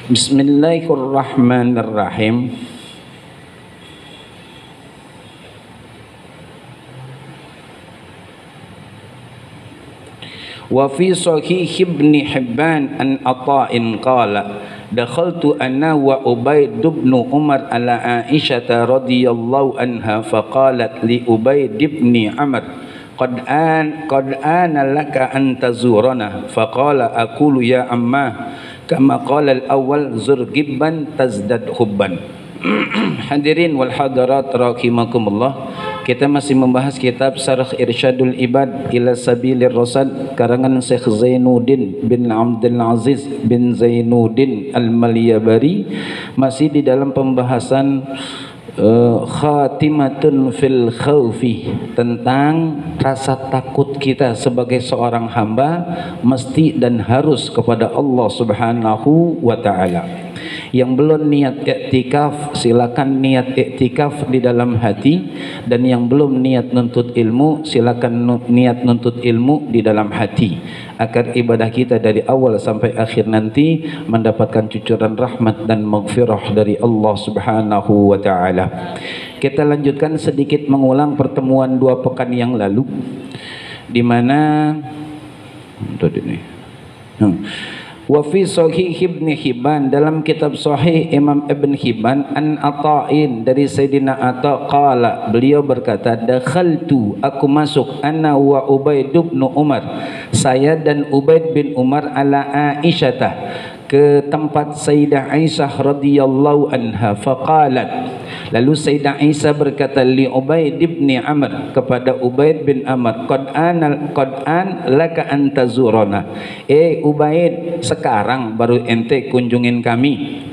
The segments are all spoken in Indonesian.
Bismillahirrahmanirrahim. Wa fi sahih Ibn Hibban an Ata'in qala dakhaltu ana wa Ubayd bin Umar ala Aisyah radhiyallahu anha faqalat li Ubayd bin Amr qad ana laka an tazurana faqala aqulu ya amma kama qala al-awwal zur gibban tazdad hubban. Hadirin wal hadirat rahimakumullah, kita masih membahas kitab Syarah Irsyadul Ibad ila Sabilir Rasyad karangan Syekh Zainuddin bin Abdul Aziz bin Zainuddin Al-Malyabari, masih di dalam pembahasan khatimatun fil khawfi, tentang rasa takut kita sebagai seorang hamba mesti dan harus kepada Allah Subhanahu wa taala. Yang belum niat iktikaf silakan niat iktikaf di dalam hati, dan yang belum niat nuntut ilmu silakan niat nuntut ilmu di dalam hati, agar ibadah kita dari awal sampai akhir nanti mendapatkan cucuran rahmat dan maghfirah dari Allah Subhanahu wa taala. Kita lanjutkan sedikit mengulang pertemuan 2 pekan yang lalu, di mana wa fi sahih Ibn Hibban, dalam kitab sahih Imam Ibn Hibban an Ata'in dari Sayyidina Ata qala, beliau berkata dakhaltu, aku masuk, ana wa Ubayd bin Umar, saya dan Ubayd bin Umar ala Aisyah, ke tempat Sayyidah Aisyah radhiyallahu anha faqalat, lalu Sayyidah Aisyah berkata li Ubayd bin Amr, kepada Ubayd bin Amr, qad an laka an tazurana, Ubayd, sekarang baru ente kunjungin kami.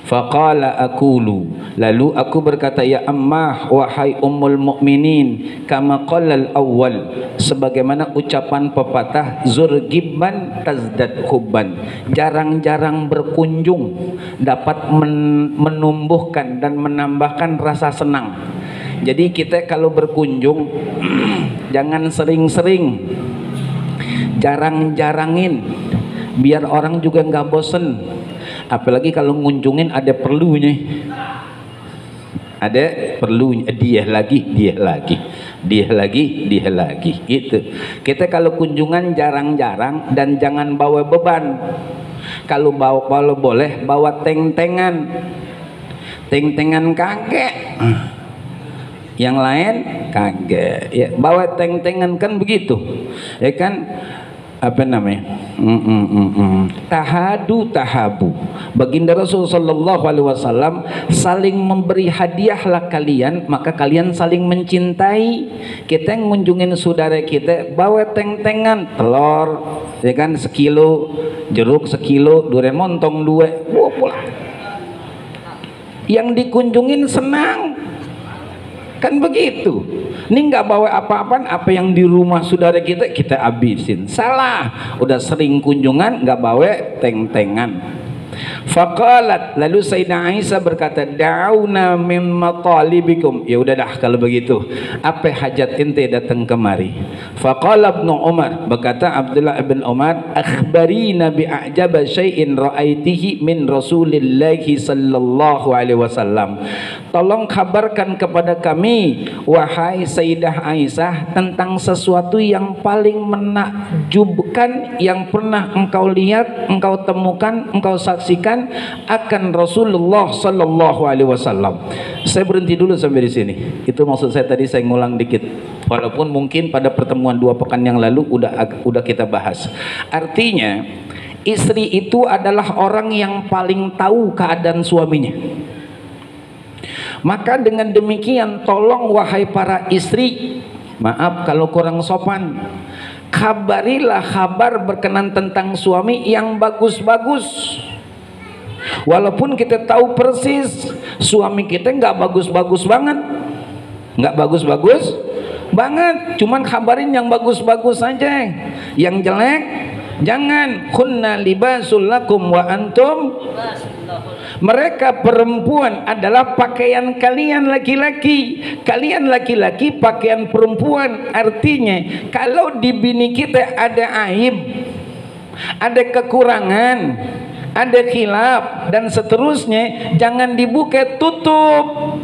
Faqala aqulu, lalu aku berkata ya ammah, wahai ummul mukminin, kama qala al-awwal, sebagaimana ucapan pepatah zur gibban tazdad hubban, jarang-jarang berkunjung dapat menumbuhkan dan menambahkan rasa senang. Jadi kita kalau berkunjung jangan sering-sering, jarang-jarangin, biar orang juga nggak bosen. Apalagi kalau ngunjungin ada perlunya, dia lagi gitu. Kita kalau kunjungan jarang-jarang dan jangan bawa beban. Kalau boleh bawa tentengan kakek, yang lain kagak ya, bawa tentengan kan begitu ya kan, apa namanya, tahabu. Baginda Rasul sallallahu alaihi wasallam, saling memberi hadiahlah kalian, maka kalian saling mencintai. Kita ngunjungin saudara kita bawa tentengan, telur ya kan 1 kilo, jeruk 1 kilo, durian montong 2, pulang. Yang dikunjungin senang kan begitu. Ini nggak bawa apa-apaan, apa yang di rumah saudara kita habisin. Salah, udah sering kunjungan nggak bawa tentengan. Faqalat, lalu Sayyidah Aisyah berkata da'una min matalibikum, ya udah dah kalau begitu, apa hajat ente datang kemari. Faqala Ibnu Umar, berkata Abdullah bin Umar, akhbarina bi a'jaba syai'in ra'aitihi min Rasulillahi sallallahu alaihi wasallam, tolong kabarkan kepada kami wahai Sayyidah Aisyah tentang sesuatu yang paling menakjubkan yang pernah engkau lihat, engkau temukan, engkau saksikan akan Rasulullah sallallahu alaihi wasallam. Saya berhenti dulu sampai di sini. Itu maksud saya tadi, saya ngulang dikit. Walaupun mungkin pada pertemuan 2 pekan yang lalu udah kita bahas. Artinya, istri itu adalah orang yang paling tahu keadaan suaminya. Maka dengan demikian tolong wahai para istri, maaf kalau kurang sopan, kabarilah kabar berkenan tentang suami yang bagus-bagus. Walaupun kita tahu persis suami kita nggak bagus-bagus banget, cuman kabarin yang bagus-bagus saja, yang jelek jangan. Kunna libasul lakum wa antum, mereka perempuan adalah pakaian kalian laki-laki, kalian laki-laki pakaian perempuan. Artinya kalau di bini kita ada aib, ada kekurangan, ada khilaf dan seterusnya, jangan dibuka, tutup.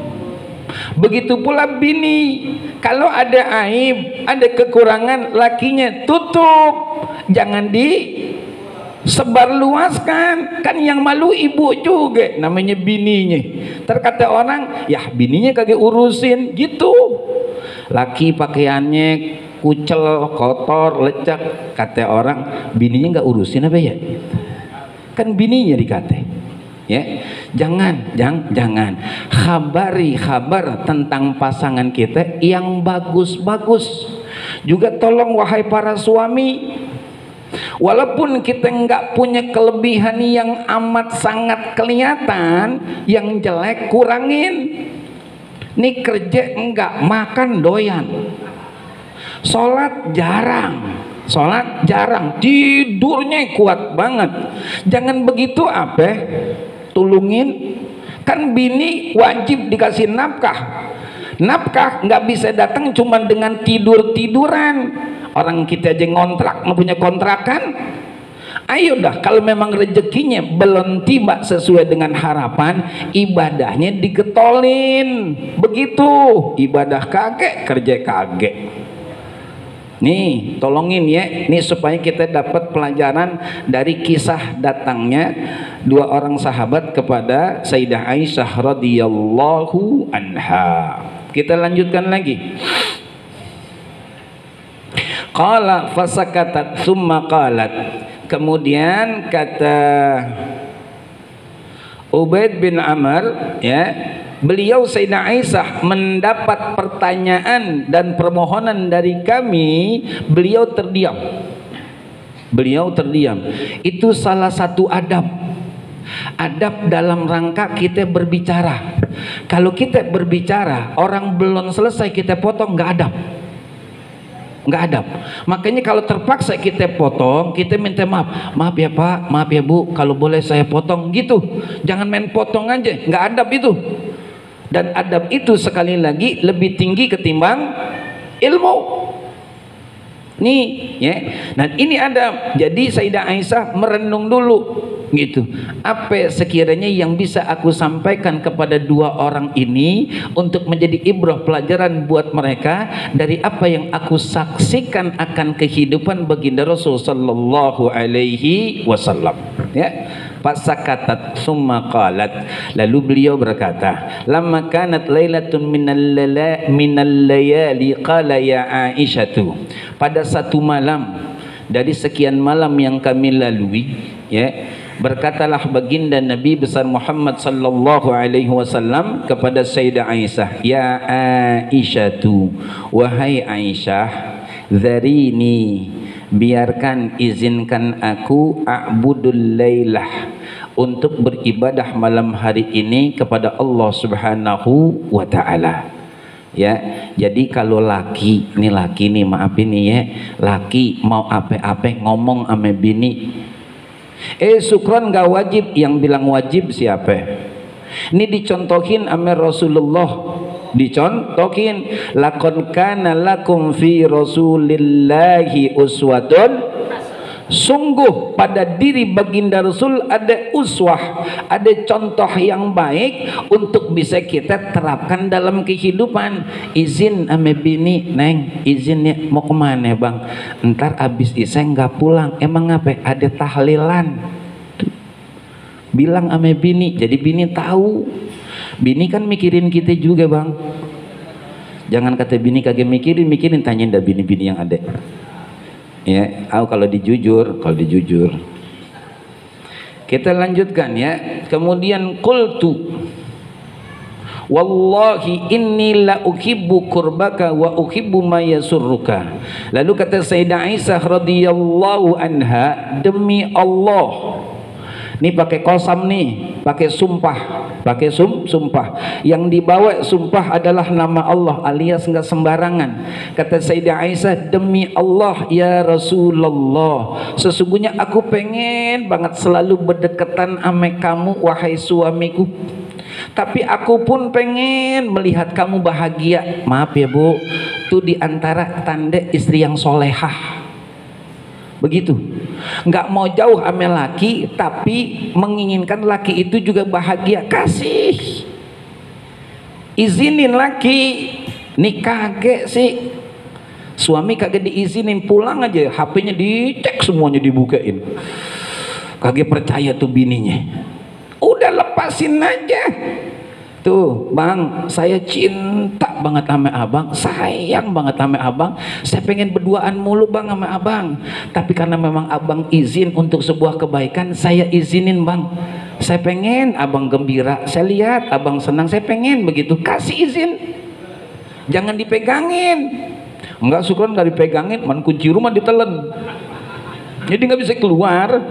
Begitu pula bini, kalau ada aib, ada kekurangan lakinya, tutup, jangan disebarluaskan. Kan yang malu ibu juga, namanya bininya. Terkata orang, ya bininya kagak urusin gitu. Laki pakaiannya kucel, kotor, lecek, kata orang, bininya nggak urusin apa ya? Kan bininya dikata. Ya, jangan kabar tentang pasangan kita yang bagus-bagus. Juga tolong wahai para suami, walaupun kita nggak punya kelebihan yang amat sangat kelihatan, yang jelek kurangin. Nih kerja enggak, makan doyan, sholat jarang, tidurnya kuat banget. Jangan begitu apa? Tulungin. Kan bini wajib dikasih nafkah. Nafkah nggak bisa datang cuma dengan tiduran. Orang kita aja ngontrak, nggak punya kontrakan. Ayo dah, kalau memang rezekinya belum tiba sesuai dengan harapan, ibadahnya digetolin. Begitu, ibadah kagek, kerja kagek. Nih, tolongin ya, nih supaya kita dapat pelajaran dari kisah datangnya dua orang sahabat kepada Sayyidah Aisyah radhiyallahu anha. Kita lanjutkan lagi. Qala fasakatat thumma qalat. Kemudian kata Ubaid bin Amr, ya, beliau Sayyidah Aisyah mendapat pertanyaan dan permohonan dari kami, beliau terdiam. Itu salah satu adab dalam rangka kita berbicara. Kalau kita berbicara orang belum selesai kita potong, nggak adab. Makanya kalau terpaksa kita potong, kita minta maaf ya Pak, maaf ya Bu, kalau boleh saya potong gitu. Jangan main potong aja, nggak adab itu. Dan adab itu sekali lagi lebih tinggi ketimbang ilmu. Nih, ya. Dan ini adab. Jadi Sayyidah Aisyah merenung dulu gitu. Apa sekiranya yang bisa aku sampaikan kepada dua orang ini untuk menjadi ibrah pelajaran buat mereka dari apa yang aku saksikan akan kehidupan baginda Rasul sallallahu alaihi wasallam, ya. Fasakatat summa qalat, lalu beliau berkata, lamma kanat lailatun minal layali qala ya Aisyatu, pada satu malam dari sekian malam yang kami lalui, ya, berkatalah baginda Nabi besar Muhammad sallallahu alaihi wasallam kepada Sayyidah Aisyah, ya Aisyatu, wahai Aisyah, dharini, biarkan, izinkan aku, a'budul lailah, untuk beribadah malam hari ini kepada Allah Subhanahu wa taala. Ya, jadi kalau laki nih, maaf ini ya, laki mau apa-apa ngomong ame bini, syukron gak wajib, yang bilang wajib siapa? Ini dicontohin ame Rasulullah, dicontohin, laqad kana lakum fi rasulillahi uswatun, sungguh pada diri baginda Rasul ada uswah, ada contoh yang baik untuk bisa kita terapkan dalam kehidupan. Izin ame bini, neng izin ya, mau kemana bang? Ntar abis isya nggak pulang, emang apa? Ada tahlilan. Bilang ame bini, jadi bini tahu. Bini kan mikirin kita juga bang. Jangan kata bini kagak mikirin, tanyain dah bini-bini yang ada. Ya, kalau dijujur. Kita lanjutkan ya. Kemudian qultu wallahi inni la uhibbu qurbaka wa uhibbu ma yasurruka. Lalu kata Sayyidah Aisyah radhiyallahu anha, demi Allah, ini pakai kosam nih, pakai sumpah, sumpah. Yang dibawa sumpah adalah nama Allah, alias nggak sembarangan. Kata Sayyidah Aisyah, demi Allah ya Rasulullah, sesungguhnya aku pengen banget selalu berdekatan ame kamu wahai suamiku. Tapi aku pun pengen melihat kamu bahagia. Maaf ya Bu, itu diantara tanda istri yang solehah. begitu. Nggak mau jauh ame laki, tapi menginginkan laki itu juga bahagia. Kasih, izinin laki nikah kagak sih, suami kagak diizinin, pulang aja HP-nya dicek semuanya, dibukain, kagak percaya tuh bininya. Udah lepasin aja. Tuh bang, saya cinta banget sama abang, sayang banget sama abang, saya pengen berduaan mulu bang sama abang, tapi karena memang abang izin untuk sebuah kebaikan, saya izinin bang. Saya pengen abang gembira, saya lihat abang senang, saya pengen begitu. Kasih izin, jangan dipegangin. Enggak, syukuran nggak dipegangin, man kunci rumah ditelen, jadi nggak bisa keluar.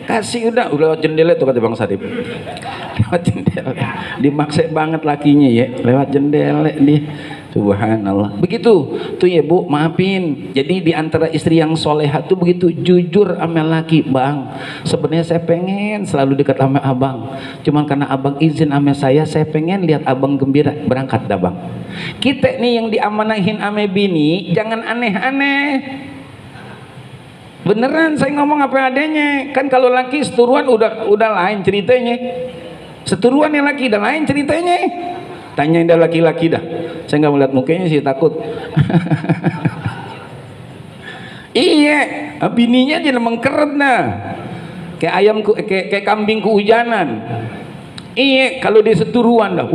Kasih udah lewat jendela tuh, kata Bang Sadip. Lewat jendela, dimaksa banget lakinya ya, lewat jendela dia. Subhanallah. Begitu tuh ya Bu, maafin. Jadi di antara istri yang soleha tuh begitu, jujur sama laki, bang, sebenarnya saya pengen selalu dekat sama abang, cuman karena abang izin sama saya pengen lihat abang gembira, berangkat dah bang. Kita nih yang diamanahin sama bini, jangan aneh-aneh. Beneran saya ngomong apa adanya. Kan kalau laki seturuan udah lain ceritanya. Seturuan yang laki udah lain ceritanya. Tanyain dah laki-laki dah. Saya nggak melihat mukanya sih, takut. Iya, bininya aja mengkeret nah. Kayak ayam kayak kambing kehujanan. Iya, kalau dia seturuan dah.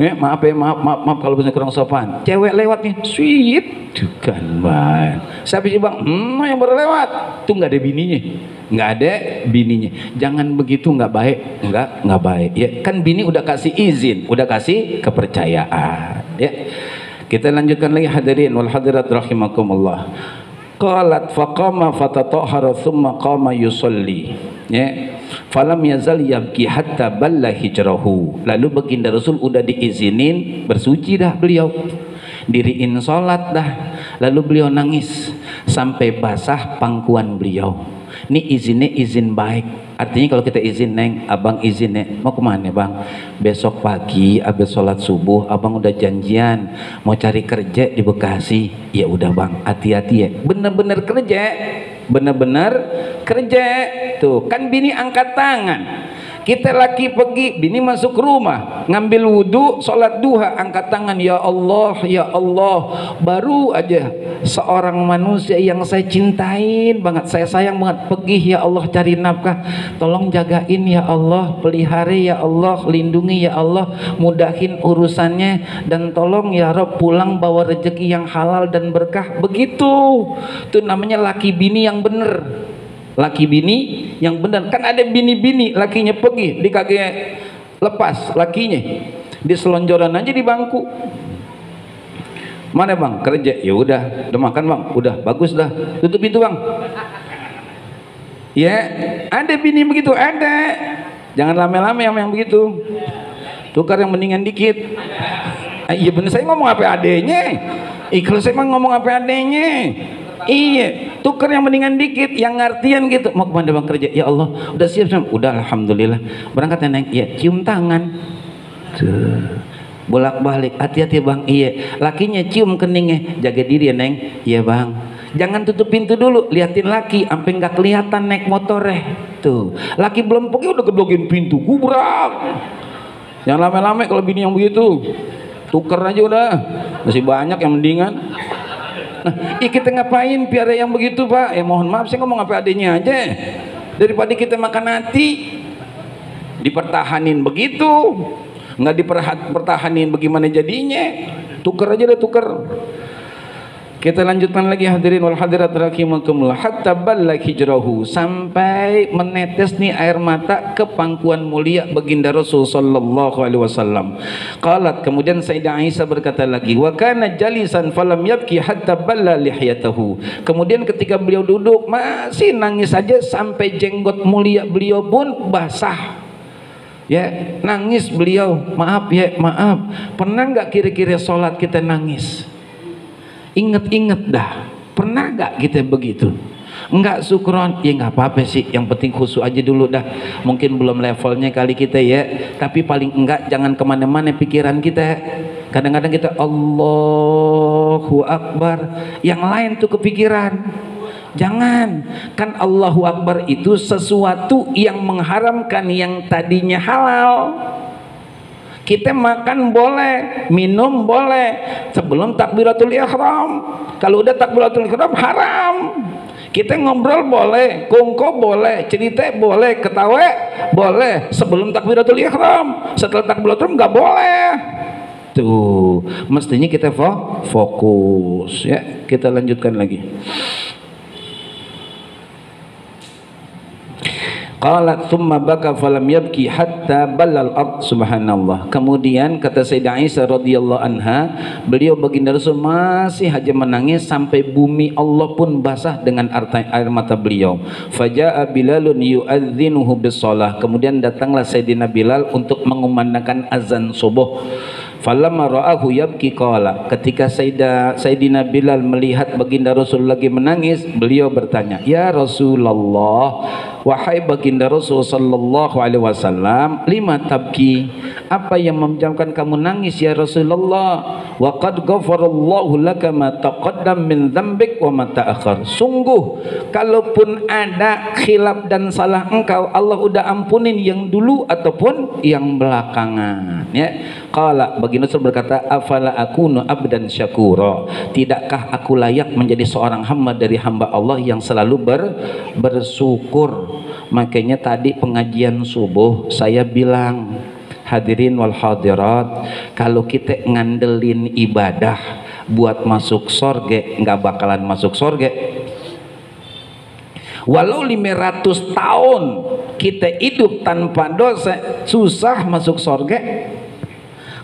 Ya, maaf kalau bisa kurang sopan. Cewek lewat nih, sweet, bukan bang. Siapa sih bang? Yang baru lewat. Tuh nggak ada bininya, nggak ada bininya. Jangan begitu, nggak baik, nggak baik. Ya, kan bini udah kasih izin, udah kasih kepercayaan. Ya, kita lanjutkan lagi hadirin wal hadirat rahimakumullah. Qalat faqama fatatahhara thumma qama yusalli. Ya. Falam yazal yabki hatta balla hijrahu. Lalu baginda Rasul udah diizinin bersuci dah beliau, diriin sholat dah, lalu beliau nangis sampai basah pangkuan beliau. Ini izinnya izin baik. Artinya kalau kita izin, neng, abang izin nih, mau kemana bang? Besok pagi abis sholat subuh abang udah janjian mau cari kerja di Bekasi. Ya udah bang, hati-hati ya, bener-bener kerja, bener-bener kerja. Tuh kan bini angkat tangan, kita laki pergi, bini masuk rumah ngambil wudhu, sholat duha, angkat tangan, ya Allah, ya Allah. Baru aja seorang manusia yang saya cintain banget, saya sayang banget, pergi, ya Allah cari nafkah, tolong jagain ya Allah, pelihara ya Allah, lindungi ya Allah, mudahin urusannya, dan tolong ya Rob pulang bawa rezeki yang halal dan berkah. Begitu tuh namanya laki bini yang bener, laki bini yang benar. Kan ada bini-bini lakinya pergi, dikagak lepas lakinya, di selonjoran aja di bangku. Mana bang kerja? Ya udah makan bang, udah bagus dah, tutup pintu bang. Ya ada bini begitu, ada. Jangan lame-lame yang begitu, tukar yang mendingan dikit. Iya bener, saya ngomong apa adanya. Kalau saya emang ngomong apa adanya. Iya, tukar yang mendingan dikit, yang ngartian gitu. Mau kemana bang kerja? Ya Allah, udah siap semua. Udah, alhamdulillah. Berangkat ya neng. Iya, cium tangan. Tuh, bolak-balik. Hati-hati bang. Iya, lakinya cium keningnya. Jaga diri ya neng. Iya bang. Jangan tutup pintu dulu, liatin laki, sampai nggak kelihatan naik motornya. Tuh, laki belum pergi udah gedogin pintu, gubrak. Yang lama-lama kalau bini yang begitu, tuker aja udah. Masih banyak yang mendingan. Nah, kita ngapain piara yang begitu pak? Mohon maaf, saya ngomong apa adanya aja. Daripada kita makan hati, dipertahanin begitu, nggak dipertahanin bagaimana jadinya? Tuker aja deh, tuker. Kita lanjutkan lagi hadirin wal hadirat rahimakumullah. Hatta balla hijrahu, sampai menetes nih air mata ke pangkuan mulia baginda Rasul sallallahu alaihi wasallam. Qalat, kemudian Sayyidah Aisyah berkata lagi, wa kana jalisan falam yabki hatta balla lihyatahu. Kemudian ketika beliau duduk masih nangis saja sampai jenggot mulia beliau pun basah. Ya, nangis beliau. Maaf ya, maaf. Pernah nggak kira-kira sholat kita nangis? Ingat-ingat dah, pernah gak kita begitu? Enggak syukron, ya nggak apa-apa sih, yang penting khusyuk aja dulu dah. Mungkin belum levelnya kali kita ya, tapi paling enggak jangan kemana-mana pikiran kita. Kadang-kadang kita Allahu Akbar, yang lain tuh kepikiran. Jangan, kan Allahu Akbar itu sesuatu yang mengharamkan yang tadinya halal. Kita makan boleh, minum boleh sebelum takbiratul ihram. Kalau udah takbiratul ihram haram. Kita ngobrol boleh, kongko boleh, cerita boleh, ketawa boleh sebelum takbiratul ihram. Setelah takbiratul ihram nggak boleh. Tuh, mestinya kita fokus ya. Kita lanjutkan lagi. Qalat thumma baka falam yabki hatta balal ard. Subhanallah. Kemudian kata Sayyidah Aisyah radhiyallahu anha, beliau baginda Rasul masih aja menangis sampai bumi Allah pun basah dengan air mata beliau. Faja'a Bilalun yu'adzinuhu bis-shalah. Kemudian datanglah Sayyidina Bilal untuk mengumandangkan azan subuh. Falamma ra'ahu yabki qala. Ketika Sayyidina Bilal melihat baginda Rasul lagi menangis, beliau bertanya, "Ya Rasulullah, wahai baginda Rasul sallallahu alaihi wasallam, lima tabki? Apa yang menyebabkan kamu nangis ya Rasulullah? Wa qad ghafarallahu laka ma taqaddam min dzambik wa ma ta'akhkhar." Sungguh kalaupun ada khilaf dan salah engkau, Allah udah ampunin yang dulu ataupun yang belakangan ya. Qala, baginda Rasul berkata, afala akunu abdan syakura. Tidakkah aku layak menjadi seorang hamba dari hamba Allah yang selalu bersyukur? Makanya tadi pengajian subuh saya bilang, hadirin wal hadirat, kalau kita ngandelin ibadah buat masuk sorge, nggak bakalan masuk sorge. Walau 500 tahun kita hidup tanpa dosa, susah masuk sorge.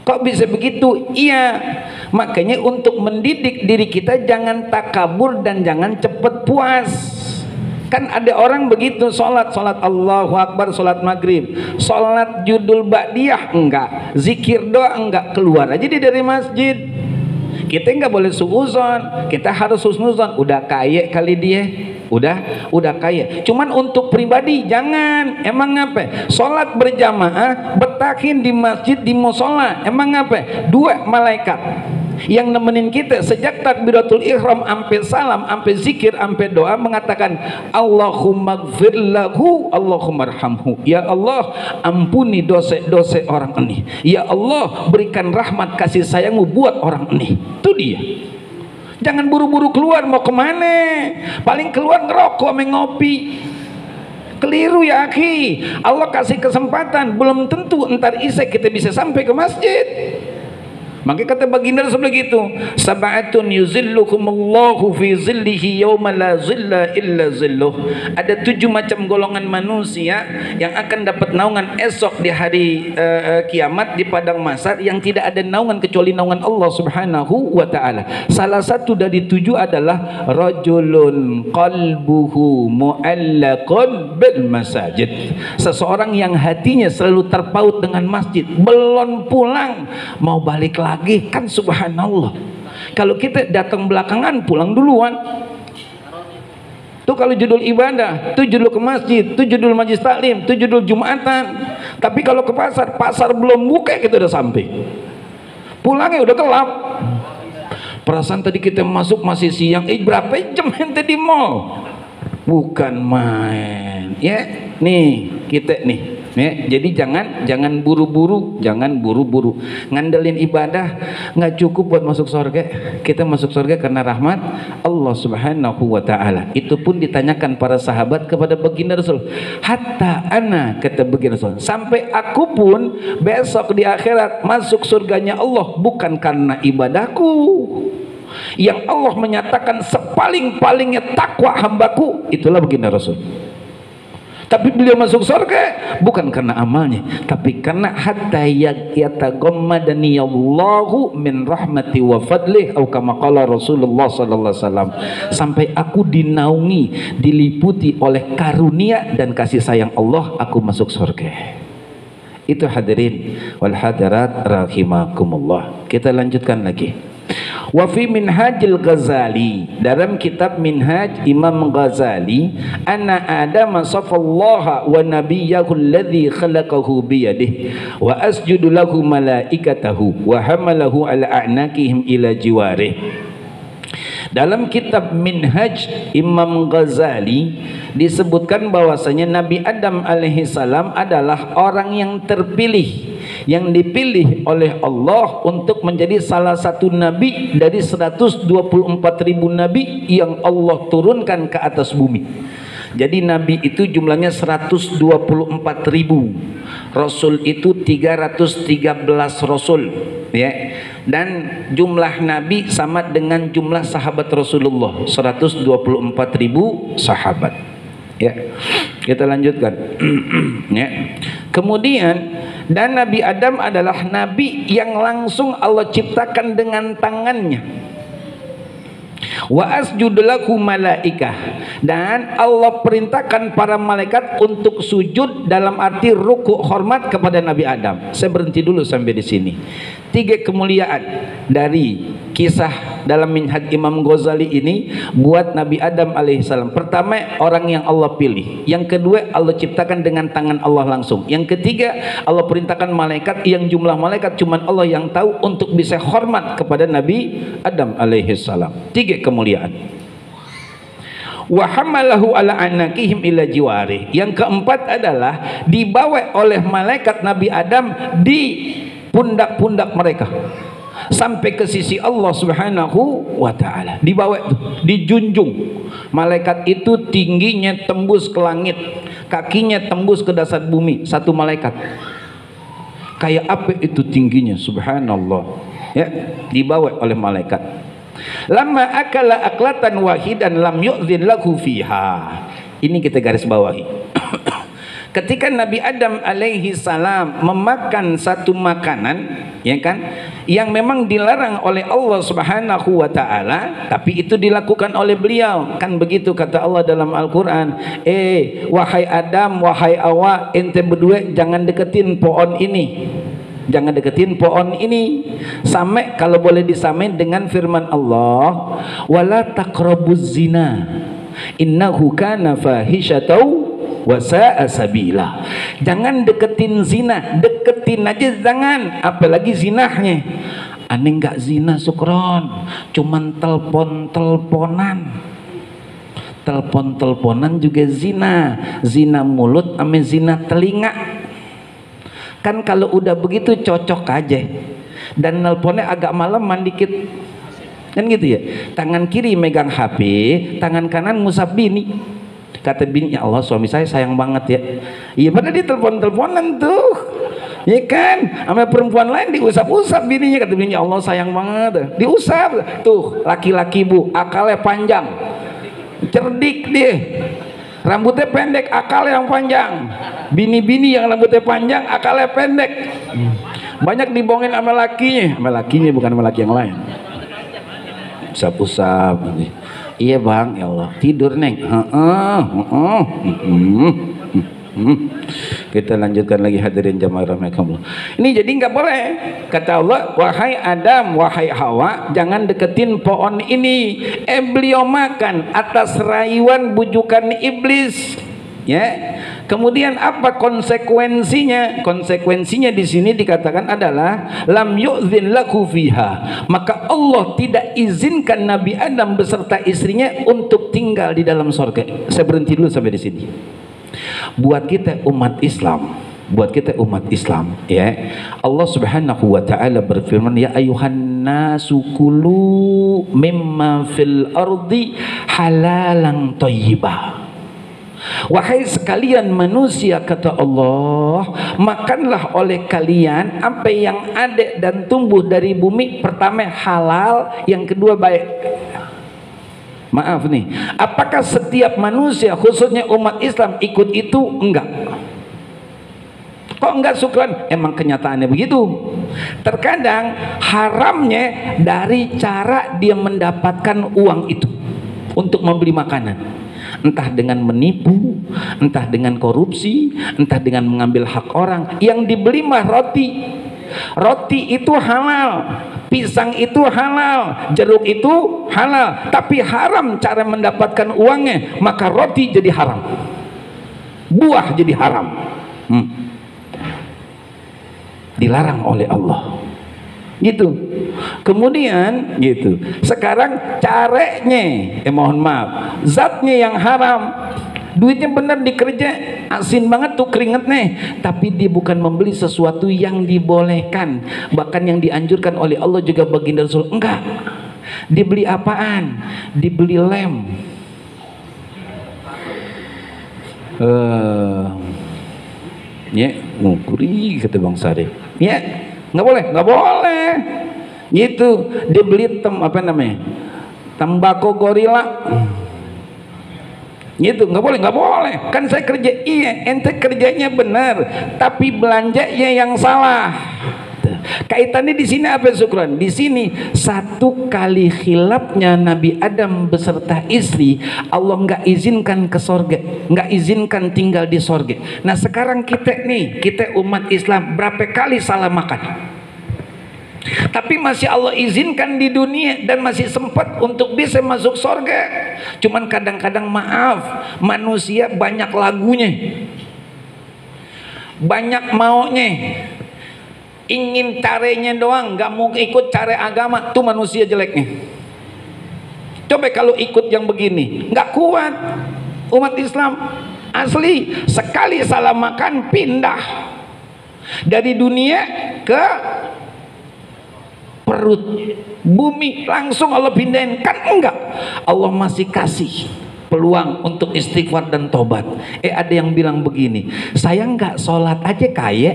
Kok bisa begitu? Iya, makanya untuk mendidik diri kita jangan takabur dan jangan cepet puas. Kan ada orang begitu, sholat Allahu Akbar, sholat maghrib, sholat judul ba'diyah enggak, zikir doa enggak, keluar aja dia dari masjid. Kita enggak boleh suuzon, kita harus husnuzon. Udah kaya kali dia, udah kaya. Cuman untuk pribadi jangan. Emang apa? Sholat berjamaah betakin di masjid, di musola. Emang apa? 2 malaikat yang nemenin kita sejak takbiratul ihram sampai salam, sampai zikir, sampai doa mengatakan Allahumma gfir lahu, Allahumma arhamhu. Ya Allah, ampuni dosa-dosa orang ini. Ya Allah, berikan rahmat kasih sayangmu buat orang ini. Itu dia. Jangan buru-buru keluar, mau kemana? Paling keluar ngerokok sama ngopi. Keliru ya akhi. Allah kasih kesempatan, belum tentu entar isya kita bisa sampai ke masjid. Maka kata baginda Rasul begitu, sab'atun yuzillukumullahu fi zillihi yawma la zilla illa zilluh. Ada 7 macam golongan manusia yang akan dapat naungan esok di hari kiamat di padang mahsyar yang tidak ada naungan kecuali naungan Allah Subhanahu wa taala. Salah satu dari 7 adalah rajulun qalbuhu mu'allaqun bil masajid. Seseorang yang hatinya selalu terpaut dengan masjid, belum pulang mau balik lagi. Kan subhanallah, kalau kita datang belakangan pulang duluan tuh kalau judul ibadah, tuh judul ke masjid, tuh judul majlis taklim, tuh judul jumatan. Tapi kalau ke pasar belum buka kita udah sampai, pulangnya udah gelap. Perasaan tadi kita masuk masih siang, berapa jam ente di mall? Bukan main ya. Nih kita nih ya, jadi jangan buru-buru, ngandelin ibadah nggak cukup buat masuk surga. Kita masuk surga karena rahmat Allah Subhanahu wa taala. Itu pun ditanyakan para sahabat kepada baginda Rasul, hatta ana, kata baginda Rasul, sampai aku pun besok di akhirat masuk surganya Allah bukan karena ibadahku yang Allah menyatakan sepaling-palingnya takwa hambaku, itulah baginda Rasul. Tapi beliau masuk surga bukan karena amalnya, tapi karena hatta yataghammadani Allahu min rahmati wa fadlih, atau kama qala Rasulullah sallallahu alaihi wasallam, sampai aku dinaungi, diliputi oleh karunia dan kasih sayang Allah, aku masuk surga. Itu hadirin wal hadirat rahimakumullah. Kita lanjutkan lagi. Wa fi Minhajil Ghazali, dalam kitab Minhaj Imam Ghazali, anna Adam safallaha wa nabiyyahu alladhi khalaqahu biyadihi wa asjudu lahu malaikatahu wa hamalahu ala a'naqihim ila jiwarih. Dalam kitab Minhaj Imam Ghazali disebutkan bahwasanya Nabi Adam alaihissalam adalah orang yang terpilih, yang dipilih oleh Allah untuk menjadi salah satu nabi dari 124.000 nabi yang Allah turunkan ke atas bumi. Jadi nabi itu jumlahnya 124.000, rasul itu 313 rasul, ya. Dan jumlah nabi sama dengan jumlah sahabat Rasulullah, 124.000 sahabat, ya. Kita lanjutkan. Ya. Kemudian, dan Nabi Adam adalah nabi yang langsung Allah ciptakan dengan tangannya. Wa asjudu lahu malaikah, dan Allah perintahkan para malaikat untuk sujud dalam arti ruku hormat kepada Nabi Adam. Saya berhenti dulu sampai di sini. 3 kemuliaan dari kisah dalam Minhaj Imam Ghazali ini buat Nabi Adam alaihissalam. Pertama, orang yang Allah pilih. Yang kedua, Allah ciptakan dengan tangan Allah langsung. Yang ketiga, Allah perintahkan malaikat yang jumlah malaikat cuman Allah yang tahu untuk bisa hormat kepada Nabi Adam alaihissalam. 3 kemuliaan. Wa hamalahu ala anakihim ila jiwarih. Yang keempat adalah dibawa oleh malaikat Nabi Adam di pundak-pundak mereka sampai ke sisi Allah Subhanahu wa taala. Dibawa tuh, dijunjung. Malaikat itu tingginya tembus ke langit, kakinya tembus ke dasar bumi, satu malaikat. Kayak apa itu tingginya, subhanallah. Ya, dibawa oleh malaikat. Lama akala aklatan wahidan lam yu'zin lahu fiha. Ini kita garis bawahi. Ketika Nabi Adam alaihi salam memakan satu makanan, ya kan, yang memang dilarang oleh Allah Subhanahu wa taala, tapi itu dilakukan oleh beliau. Kan begitu kata Allah dalam Al-Qur'an, wahai Adam, wahai Hawa, ente berdua jangan deketin pohon ini. Jangan deketin pohon ini. Sama kalau boleh disamain dengan firman Allah, wala taqrabuz zina innahu kana fahisyatan wasa'a sabila. Jangan deketin zina, deketin aja jangan, apalagi zinahnya. Aneh nggak zina Sukron, cuman telepon-teleponan. Telepon-teleponan juga zina, zina mulut sama zina telinga. Kan kalau udah begitu cocok aja. Dan nelponnya agak malaman dikit, kan gitu ya. Tangan kiri megang HP, tangan kanan ngusap bini. Kata bininya, Allah suami saya sayang banget ya. Iya padahal dia telepon-teleponan tuh, ya kan, sama perempuan lain diusap-usap bininya. Kata bininya, Allah sayang banget, diusap. Tuh laki-laki bu, akalnya panjang, cerdik dia, rambutnya pendek, akalnya yang panjang. Bini-bini yang rambutnya panjang, akalnya pendek, banyak dibohongin sama lakinya bukan sama laki yang lain. Usap-usap. Iya bang, ya Allah, tidur neng. Kita lanjutkan lagi hadirin jamaah rahimakumullah. Ini jadi nggak boleh. Kata Allah, wahai Adam, wahai Hawa, jangan deketin pohon ini. Beliau makan atas rayuan bujukan iblis. Ya. Kemudian apa konsekuensinya? Konsekuensinya di sini dikatakan adalah lam yu'zin lahu fiha. Maka Allah tidak izinkan Nabi Adam beserta istrinya untuk tinggal di dalam surga. Saya berhenti dulu sampai di sini. Buat kita umat Islam, ya. Allah Subhanahu wa taala berfirman, ya ayuhan nasu kulu mimma fil ardi halalan thayyibah. Wahai sekalian manusia, kata Allah, makanlah oleh kalian apa yang ada dan tumbuh dari bumi. Pertama halal, yang kedua baik. Maaf nih, apakah setiap manusia khususnya umat Islam ikut itu? Enggak. Kok enggak Sukron? Emang kenyataannya begitu. Terkadang haramnya dari cara dia mendapatkan uang itu untuk membeli makanan. Entah dengan menipu, entah dengan korupsi, entah dengan mengambil hak orang. Yang dibeli mah roti. Roti itu halal, Pisang itu halal, jeruk itu halal, tapi haram cara mendapatkan uangnya, maka roti jadi haram, buah jadi haram. Dilarang oleh Allah. Gitu. Kemudian gitu. Sekarang caranya, mohon maaf, zatnya yang haram. Duitnya benar dikerja, asin banget tuh keringetnya, tapi dia bukan membeli sesuatu yang dibolehkan, bahkan yang dianjurkan oleh Allah juga baginda Rasul. Enggak. Dibeli apaan? Dibeli lem. Ya, ngukuri kata Bang Sari. Ya, nggak boleh. Gitu. Dibeli apa namanya? Tembakau gorila. Gitu, nggak boleh. Kan saya kerja, iya, ente kerjanya benar, tapi belanjanya yang salah. Kaitannya di sini apa, Syukron? Di sini satu kali khilafnya Nabi Adam beserta istri, Allah nggak izinkan ke sorga, nggak izinkan tinggal di sorga. Nah sekarang kita umat Islam berapa kali salah makan? Tapi masih Allah izinkan di dunia dan masih sempat untuk bisa masuk surga. Cuman kadang-kadang maaf, manusia banyak lagunya, banyak maunya, ingin caranya doang, gak mau ikut cara agama. Tuh manusia jeleknya. Coba kalau ikut yang begini, gak kuat umat Islam. Asli, sekali salah makan pindah dari dunia ke perut bumi, langsung Allah pindahin. Kan enggak, Allah masih kasih peluang untuk istighfar dan tobat. Ada yang bilang begini, saya nggak sholat aja kaya,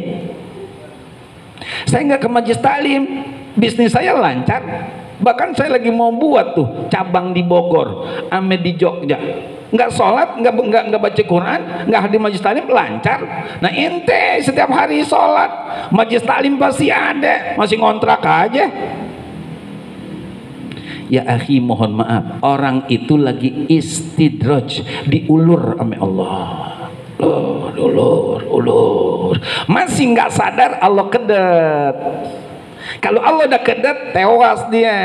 saya nggak ke majelis taklim, bisnis saya lancar, bahkan saya lagi mau buat tuh cabang di Bogor, ame di Jogja, nggak sholat, nggak baca Quran, nggak hadir majelis taklim, lancar. Nah ente setiap hari sholat, majelis taklim pasti ada, masih ngontrak aja. Ya akhi, mohon maaf, orang itu lagi istidraj, diulur sama Allah. Ulur, masih nggak sadar Allah kedet. Kalau Allah udah kedet, tewas dia.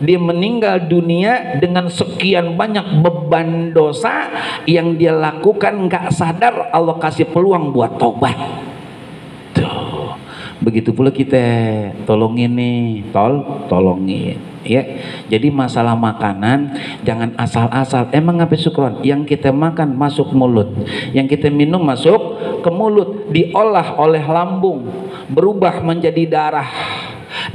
Dia meninggal dunia dengan sekian banyak beban dosa yang dia lakukan, nggak sadar Allah kasih peluang buat tobat. Tuh. Begitu pula kita tolongin nih, tolongin ya. Jadi masalah makanan jangan asal-asal. Emang apa, Syukron? Yang kita makan masuk mulut, yang kita minum masuk ke mulut, diolah oleh lambung, berubah menjadi darah,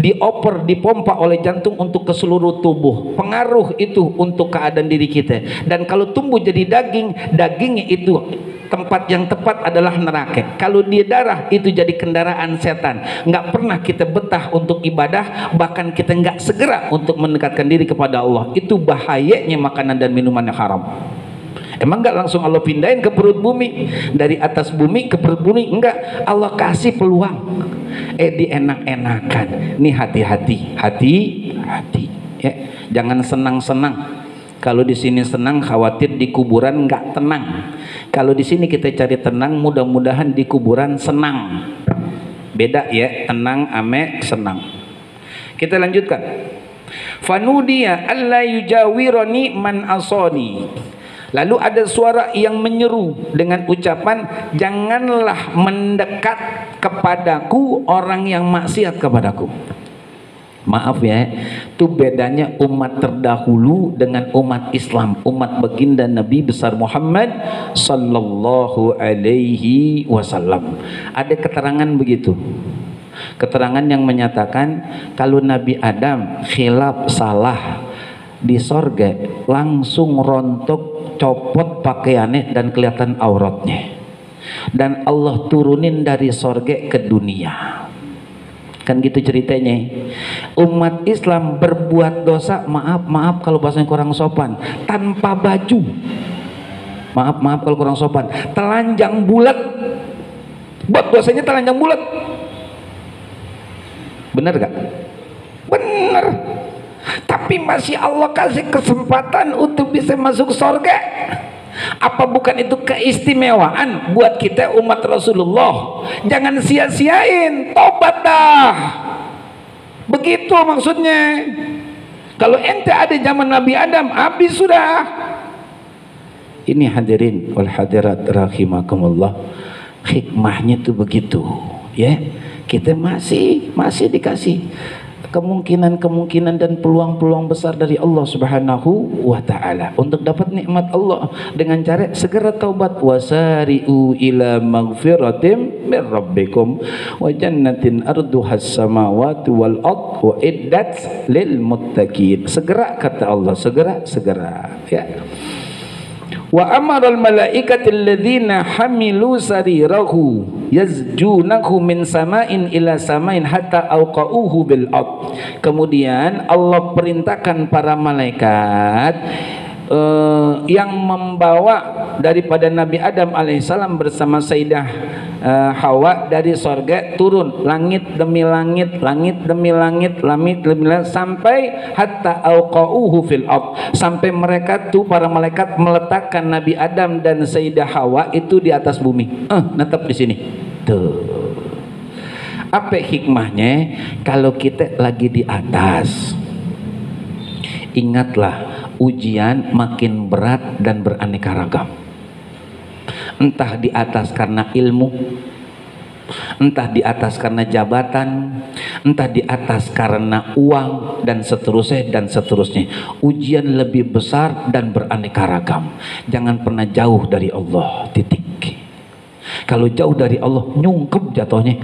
dioper, dipompa oleh jantung untuk ke seluruh tubuh. Pengaruh itu untuk keadaan diri kita. Dan kalau tumbuh jadi daging, dagingnya itu tempat yang tepat adalah neraka. Kalau dia darah, itu jadi kendaraan setan. Nggak pernah kita betah untuk ibadah, bahkan kita nggak segera untuk mendekatkan diri kepada Allah. Itu bahayanya makanan dan minuman yang haram. Emang nggak langsung Allah pindahin ke perut bumi, dari atas bumi ke perut bumi? Enggak, Allah kasih peluang. Dienak-enakan. Nih hati-hati ya. Jangan senang-senang. Kalau di sini senang, khawatir di kuburan nggak tenang. Kalau di sini kita cari tenang, mudah-mudahan di kuburan senang. Beda ya, tenang ame senang. Kita lanjutkan. Fanudiya alla yujawirani man asoni. Lalu ada suara yang menyeru dengan ucapan, janganlah mendekat kepadaku orang yang maksiat kepadaku. Maaf ya, itu bedanya umat terdahulu dengan umat Islam, umat baginda Nabi besar Muhammad sallallahu alaihi wasallam. Ada keterangan begitu, keterangan yang menyatakan kalau Nabi Adam khilaf salah di sorga, langsung rontok, copot pakaiannya dan kelihatan auratnya, dan Allah turunin dari sorga ke dunia. Kan gitu ceritanya. Umat Islam berbuat dosa, maaf kalau bahasanya kurang sopan, tanpa baju. Maaf kalau kurang sopan, telanjang bulat. Buat dosanya telanjang bulat. Bener gak? Bener. Tapi masih Allah kasih kesempatan untuk bisa masuk surga. Apa bukan itu keistimewaan buat kita umat Rasulullah? Jangan sia-siain, tobat dah. Begitu maksudnya. Kalau ente ada zaman Nabi Adam, habis sudah. Ini hadirin wal hadirat rahimakumullah, hikmahnya tuh begitu, ya. Kita masih dikasih kemungkinan dan peluang besar dari Allah Subhanahu wa taala untuk dapat nikmat Allah dengan cara segera taubat. Wasari'u ila maghfiratin min rabbikum wa jannatin arduhas samawati wal ard wa iddat lil muttaqin. Segera kata Allah, segera ya. Wa amaral malaikatil ladzina hamilu sarirahu yazjunahu min sama'in ila sama'in hatta auqa'uhu bil ard. Kemudian Allah perintahkan para malaikat yang membawa daripada Nabi Adam alaihissalam bersama Sayyidah Hawa dari sorga turun langit demi langit, langit demi langit, langit demi langit, sampai hatta auqa'uhu fil ard, sampai mereka tuh para malaikat meletakkan Nabi Adam dan Sayyidah Hawa itu di atas bumi. Netap di sini tuh. Apa hikmahnya? Kalau kita lagi di atas, ingatlah ujian makin berat dan beraneka ragam. Entah di atas karena ilmu, entah di atas karena jabatan, entah di atas karena uang, dan seterusnya. Ujian lebih besar dan beraneka ragam. Jangan pernah jauh dari Allah, titik. Kalau jauh dari Allah, nyungkep jatuhnya,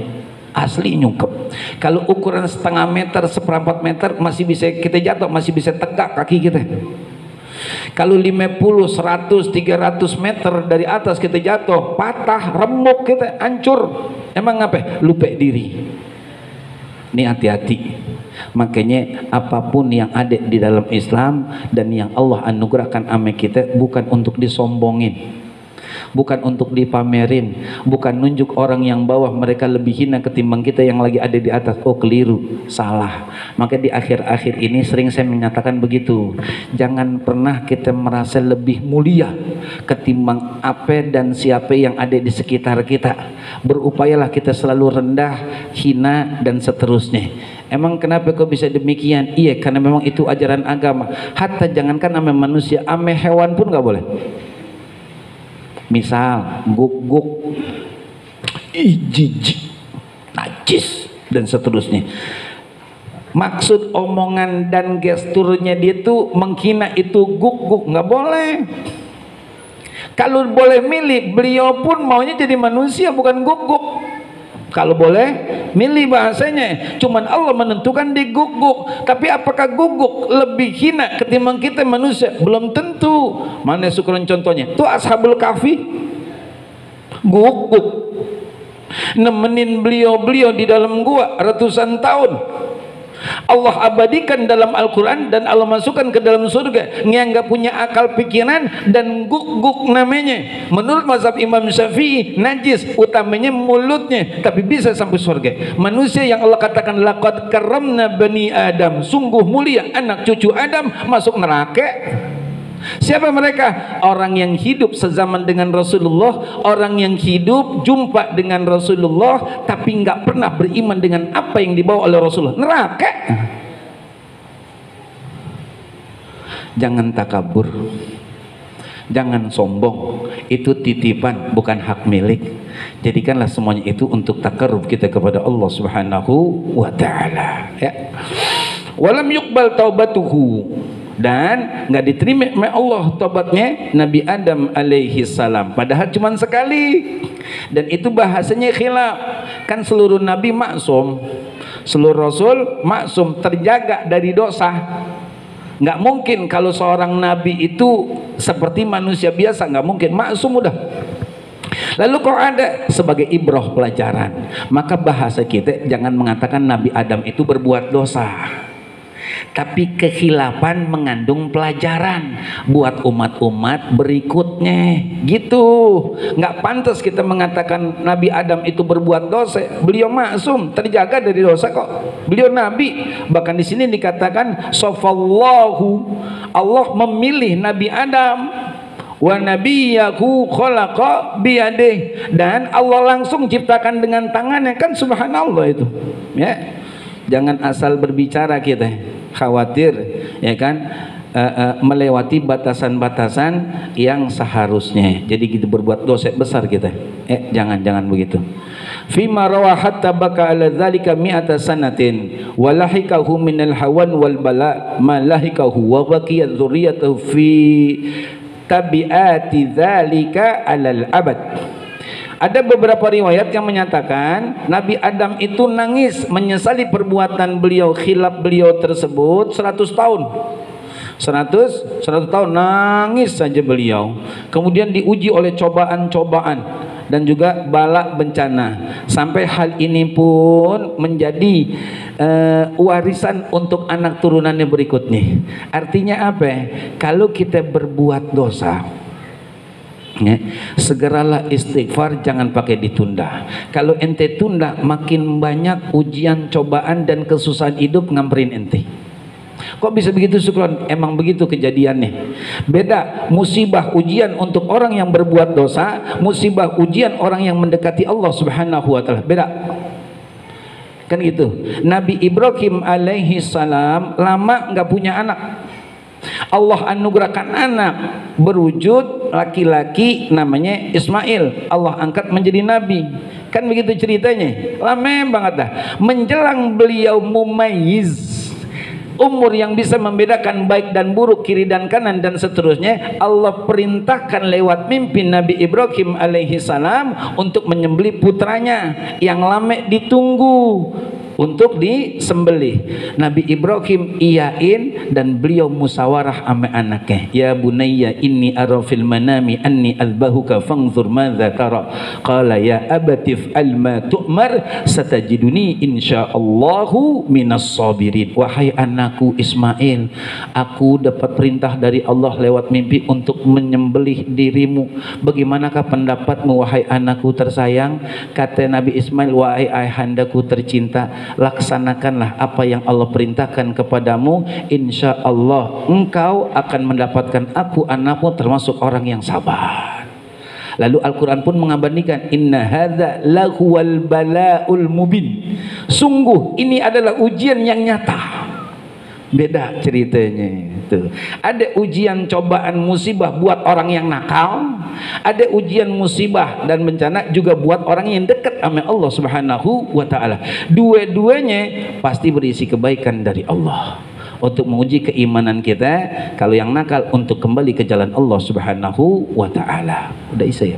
asli nyungkep. Kalau ukuran setengah meter, seperempat meter masih bisa kita jatuh, masih bisa tegak kaki kita. Kalau 50, 100, 300 meter dari atas kita jatuh, patah, remuk kita, hancur. Emang apa? Lupa diri. Ini hati-hati. Makanya apapun yang ada di dalam Islam dan yang Allah anugerahkan sama kita bukan untuk disombongin, bukan untuk dipamerin, bukan nunjuk orang yang bawah mereka lebih hina ketimbang kita yang lagi ada di atas. Oh, keliru, salah. Maka di akhir-akhir ini sering saya menyatakan begitu. Jangan pernah kita merasa lebih mulia ketimbang apa dan siapa yang ada di sekitar kita. Berupayalah kita selalu rendah, hina, dan seterusnya. Emang kenapa kok bisa demikian? Iya, karena memang itu ajaran agama. Hatta jangankan ame manusia, ame hewan pun nggak boleh. Misal guk-guk, jijik, najis, dan seterusnya. Maksud omongan dan gesturnya dia tuh menghina, itu guk-guk, nggak boleh. Kalau boleh milih, beliau pun maunya jadi manusia bukan guk-guk. Kalau boleh milih bahasanya, cuman Allah menentukan di guk-guk. Tapi apakah guk-guk lebih hina ketimbang kita manusia? Belum tentu. Mana syukuran contohnya? Tuh Ashabul Kahfi, guk-guk, nemenin beliau di dalam gua ratusan tahun. Allah abadikan dalam Al-Quran dan Allah masukkan ke dalam surga. Nggak punya akal pikiran dan guk-guk namanya. Menurut mazhab Imam Syafi'i najis, utamanya mulutnya, tapi bisa sampai surga. Manusia yang Allah katakan laqad karramna bani Adam, sungguh mulia anak cucu Adam, masuk neraka. Siapa mereka? Orang yang hidup sezaman dengan Rasulullah, orang yang hidup jumpa dengan Rasulullah tapi nggak pernah beriman dengan apa yang dibawa oleh Rasulullah, neraka. Jangan takabur, jangan sombong. Itu titipan, bukan hak milik. Jadikanlah semuanya itu untuk takarrub kita kepada Allah Subhanahu wa taala, ya. Walam yuqbal taubatuhu, dan nggak diterima oleh Allah tobatnya Nabi Adam alaihi salam, padahal cuma sekali. Dan itu bahasanya khilaf. Kan seluruh nabi maksum, seluruh rasul maksum, terjaga dari dosa. Nggak mungkin kalau seorang nabi itu seperti manusia biasa, nggak mungkin, maksum udah. Lalu kok ada sebagai ibrah pelajaran, maka bahasa kita jangan mengatakan Nabi Adam itu berbuat dosa, tapi kekhilafan mengandung pelajaran buat umat-umat berikutnya, gitu. Nggak pantas kita mengatakan Nabi Adam itu berbuat dosa. Beliau maksum, terjaga dari dosa kok. Beliau nabi. Bahkan di sini dikatakan sofallahu, Allah memilih Nabi Adam, wa nabiyahu khalaqa biyadih, dan Allah langsung ciptakan dengan tangannya. Kan subhanallah itu, ya. jangan asal berbicara kita, khawatir ya kan melewati batasan-batasan yang seharusnya. Jadi kita berbuat dosa besar kita. Jangan begitu. Fima rawa hatta baka ala dzalika mi'ata sanatin wa lahikahu minal hawan wal bala ma lahikahu wa baqiyat dzurriyyatuhu fi tabiati dzalika alal abad. Ada beberapa riwayat yang menyatakan Nabi Adam itu nangis menyesali perbuatan beliau, khilaf beliau tersebut 100 tahun. 100 tahun nangis saja beliau. Kemudian diuji oleh cobaan-cobaan dan juga bala bencana, sampai hal ini pun menjadi warisan untuk anak turunannya berikutnya. Artinya apa? Kalau kita berbuat dosa, segeralah istighfar, jangan pakai ditunda. Kalau ente tunda, makin banyak ujian, cobaan dan kesusahan hidup ngamperin ente. Kok bisa begitu Sukron? Emang begitu kejadiannya. Beda musibah ujian untuk orang yang berbuat dosa, musibah ujian orang yang mendekati Allah Subhanahu wa taala. Beda. Kan gitu. Nabi Ibrahim alaihi salam lama nggak punya anak. Allah anugerahkan anak berwujud laki-laki namanya Ismail. Allah angkat menjadi nabi. Kan begitu ceritanya. Lama banget dah. Menjelang beliau mumayyiz, umur yang bisa membedakan baik dan buruk, kiri dan kanan dan seterusnya, Allah perintahkan lewat mimpi Nabi Ibrahim alaihi salam untuk menyembelih putranya yang lama ditunggu untuk disembelih. Nabi Ibrahim iyain dan beliau musyawarah sama anaknya. Ya bunayya inni ara fil manami anni azbahuka fanzur madza tara. Qala ya abatif al ma tu'mar satajiduni insyaallahu minas sabirin. Wahai anakku Ismail, aku dapat perintah dari Allah lewat mimpi untuk menyembelih dirimu. Bagaimanakah pendapatmu wahai anakku tersayang? Kata Nabi Ismail, wahai ayahandaku tercinta, laksanakanlah apa yang Allah perintahkan kepadamu, insya Allah engkau akan mendapatkan aku anakmu termasuk orang yang sabar. Lalu Al-Quran pun mengabadikan inna hadza lahuwal bala'ul mubin, sungguh ini adalah ujian yang nyata. Beda ceritanya itu. Ada ujian, cobaan, musibah buat orang yang nakal, ada ujian, musibah dan bencana juga buat orang yang dekat sama Allah Subhanahu wa taala. Dua-duanya pasti berisi kebaikan dari Allah untuk menguji keimanan kita. Kalau yang nakal untuk kembali ke jalan Allah Subhanahu wa taala. Udah isa ya.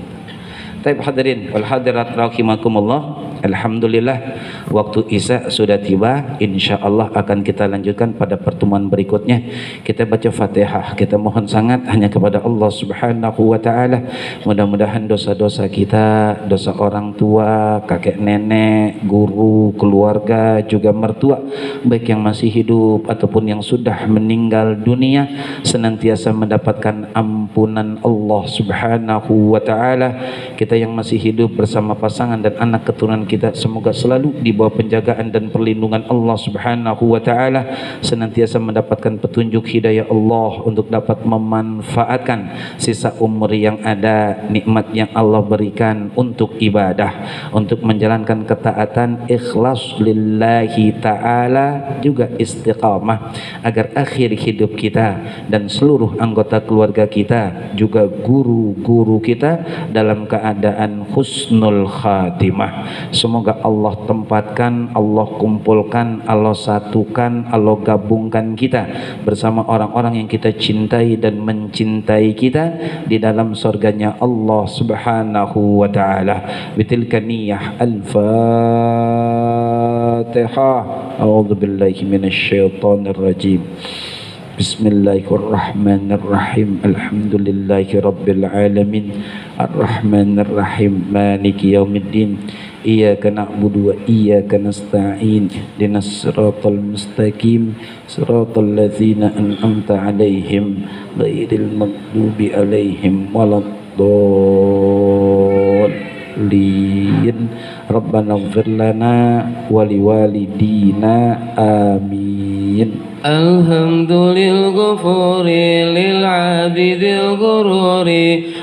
Taib hadirin wal hadirat rahimakumullah. Alhamdulillah waktu Isya sudah tiba. InsyaAllah akan kita lanjutkan pada pertemuan berikutnya. Kita baca Fatihah, kita mohon sangat hanya kepada Allah Subhanahu wa ta'ala. Mudah-mudahan dosa-dosa kita, dosa orang tua, kakek nenek, guru, keluarga, juga mertua, baik yang masih hidup ataupun yang sudah meninggal dunia, senantiasa mendapatkan ampunan Allah Subhanahu wa ta'ala. Kita yang masih hidup bersama pasangan dan anak keturunan kita, semoga selalu di bawah penjagaan dan perlindungan Allah Subhanahu wa taala, senantiasa mendapatkan petunjuk hidayah Allah untuk dapat memanfaatkan sisa umur yang ada, nikmat yang Allah berikan untuk ibadah, untuk menjalankan ketaatan, ikhlas lillahi taala, juga istiqamah, agar akhir hidup kita dan seluruh anggota keluarga kita, juga guru-guru kita dalam keadaan husnul khatimah. Semoga Allah tempatkan, Allah kumpulkan, Allah satukan, Allah gabungkan kita bersama orang-orang yang kita cintai dan mencintai kita di dalam surganya Allah Subhanahu wa ta'ala. Bitilka niyah al-Fatihah. A'udzu billahi minasyaitonir rajim. Bismillahirrahmanirrahim. Alhamdulillahi rabbil alamin. Ar-Rahmanir-Rahim. Maliki yaumiddin. Iyyaka na'budu wa iyyaka nasta'in. Ihdinas siratal mustaqim. Siratal ladzina an'amta 'alaihim ghairil maghdubi 'alaihim waladdallin. Rabbana ighfir lana wa liwalidina. Amin. الحمد للغفور للعابد الغرور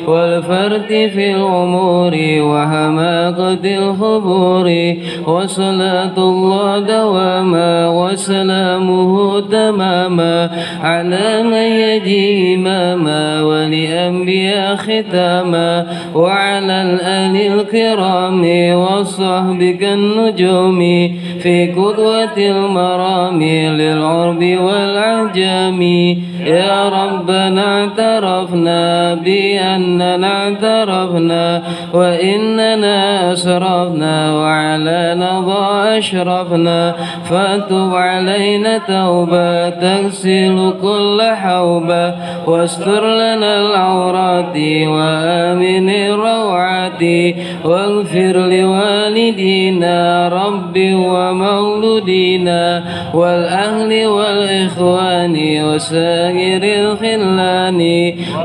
والفرد في الأمور وحماقة الخبور وصلاة الله دواما وسلامه تماما على من يجي إماما ولأنبياء ختاما وعلى الآل الكرام والصحب كالنجوم في قدوة المرام للعرب والعجم يا ربنا اعترفنا بأننا اعترفنا وإننا أسرفنا وعلى نضى أشرفنا فتب علينا توبة تغسل كل حوبة واستر لنا العورات وآمن الروعات واغفر لوالدينا رب ومولودينا والأهل والإخوان وسائر الخلان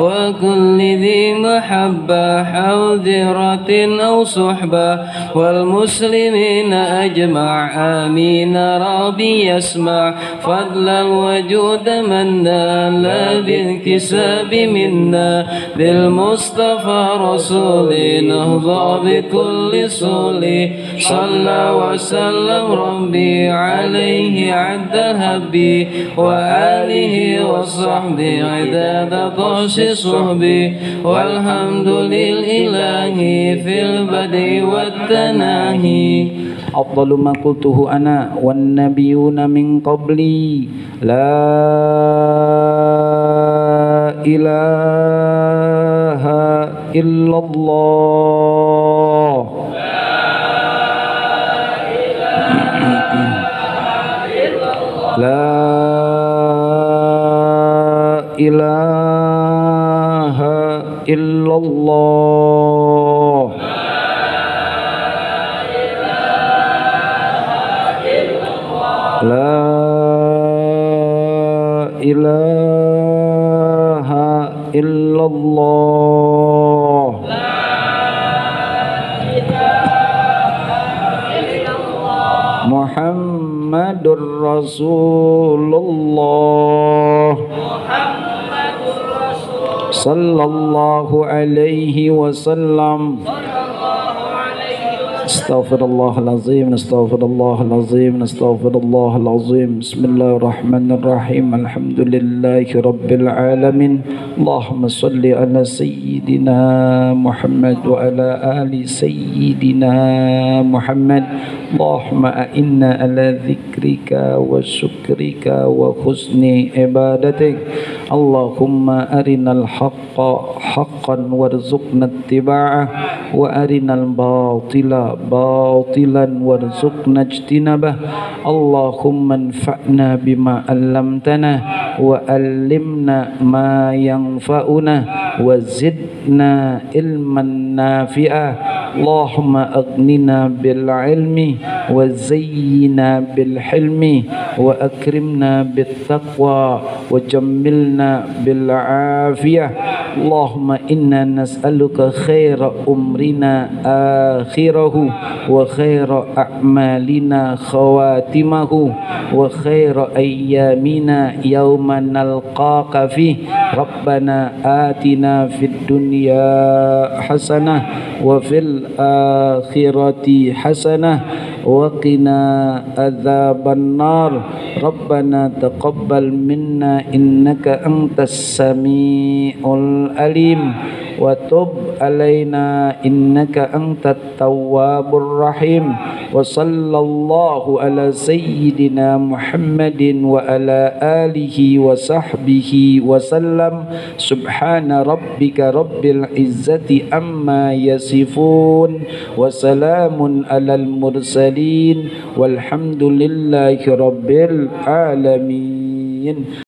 وكل ذي محبة حوذرة أو صحبة والمسلمين أجمع آمين ربي يسمع فضلا وجود منا لا بالكساب منا بالمصطفى رسول نهضى بكل صول صلى وسلم ربي عليه عد الهبي وآله وصحبه عداد طرش صحبي والحمد لله في البدء والتناهي أفضل ما قلته أنا والنبيون من قبلي لا إله إلا الله لا إله إلا الله لا إله إلا الله محمد رسول الله صلى الله عليه وسلم استغفر الله العظيم استغفر الله العظيم استغفر الله العظيم بسم الله الرحمن الرحيم الحمد لله رب العالمين اللهم صل على سيدنا محمد وعلى آل سيدنا محمد اللهم أئنا على ذكرك وشكرك وحسن عبادتك اللهم أرنا الحق حقا وارزقنا اتباعه وأرنا الباطل باطلا وارزقنا اجتنابه اللهم انفعنا بما علمتنا وعلمنا ما ينفعنا وزدنا علما نافعا اللهم أغننا بالعلم وزينا بالحلم وأكرمنا بالتقوى وجملنا بالعافية اللهم إنا نسألك خير أمرنا آخره وخير أعمالنا خواتمه وخير أيامنا يوم نلقاك فيه ربنا آتنا في الدنيا حسنة وفي الآخرة حسنة وقنا عذاب النار ربنا تقبل منا إنك أنت السميع العليم وتب علينا إنك أنت التواب الرحيم وصلى الله على سيدنا محمد وعلى آله وصحبه وسلم سبحان ربك رب العزة عما يصفون وسلام على المرسلين والحمد لله رب العالمين.